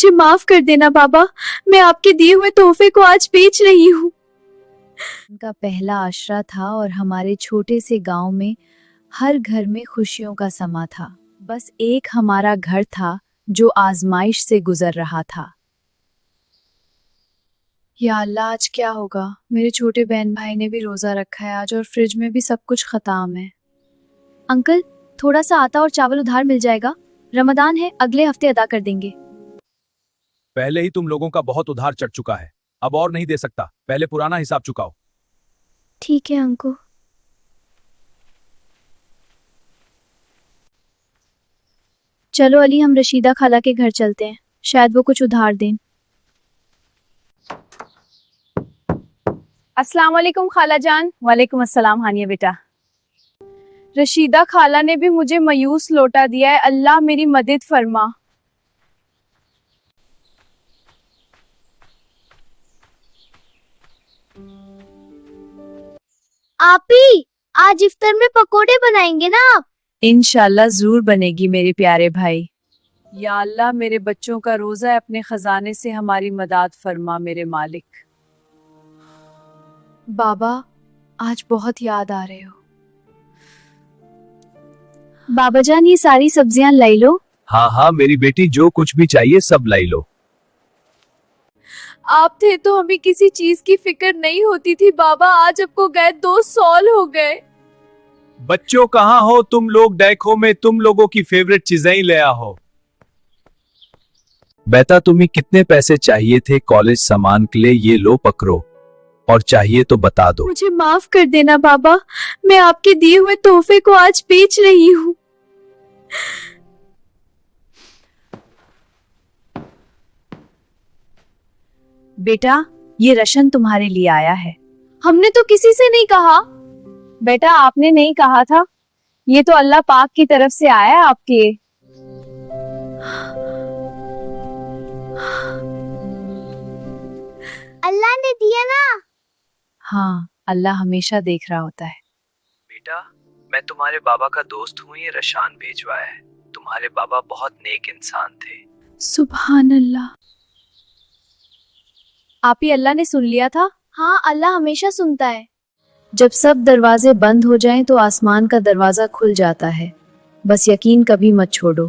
मुझे माफ कर देना बाबा, मैं आपके दिए हुए तोहफे को आज बेच रही हूँ। उनका पहला आशरा था और हमारे छोटे से गांव में हर घर में खुशियों का समा था। बस एक हमारा घर था जो आजमाइश से गुजर रहा था। या अल्लाह, आज क्या होगा? मेरे छोटे बहन भाई ने भी रोजा रखा है आज और फ्रिज में भी सब कुछ खत्म है। अंकल, थोड़ा सा आटा और चावल उधार मिल जाएगा? रमजान है, अगले हफ्ते अदा कर देंगे। पहले ही तुम लोगों का बहुत उधार चढ़ चुका है, अब और नहीं दे सकता, पहले पुराना हिसाब चुकाओ। ठीक है अंकल। चलो अली, हम रशीदा खाला के घर चलते हैं, शायद वो कुछ उधार दें। अस्सलाम वालेकुम खाला जान। वालेकुम अस्सलाम हानिया बेटा। रशीदा खाला ने भी मुझे मायूस लौटा दिया है, अल्लाह मेरी मदद फरमा। आपी, आज इफ्तार में पकोड़े बनाएंगे ना आप? इंशाल्लाह जरूर बनेगी मेरे प्यारे भाई। या अल्लाह, मेरे बच्चों का रोजा अपने खजाने से हमारी मदद फरमा मेरे मालिक। बाबा, आज बहुत याद आ रहे हो। बाबा जान, ये सारी सब्जियां लाई लो। हाँ हाँ मेरी बेटी, जो कुछ भी चाहिए सब लाई लो। आप थे तो हमें किसी चीज की फिक्र नहीं होती थी बाबा, आज आपको गए 2 साल हो गए। बच्चों कहाँ हो तुम लोग? देखो मैं तुम लोगों की फेवरेट चीजें ही ले आया हो। बेटा, तुम्हें कितने पैसे चाहिए थे कॉलेज सामान के लिए? ये लो पकड़ो, और चाहिए तो बता दो। मुझे माफ कर देना बाबा, मैं आपके दिए हुए तोहफे को आज बेच रही हूँ। बेटा, ये रशन तुम्हारे लिए आया है। हमने तो किसी से नहीं कहा। बेटा, आपने नहीं कहा था, ये तो अल्लाह पाक की तरफ से आया है आपके लिए। अल्लाह ने दिया ना? हाँ, अल्लाह हमेशा देख रहा होता है। बेटा, मैं तुम्हारे बाबा का दोस्त हूँ, ये रशान भेजवाया है। तुम्हारे बाबा बहुत नेक इंसान थे। सुभान अल्लाह। आप ही अल्लाह ने सुन लिया था। हाँ, अल्लाह हमेशा सुनता है। जब सब दरवाजे बंद हो जाएं तो आसमान का दरवाजा खुल जाता है। बस यकीन कभी मत छोड़ो।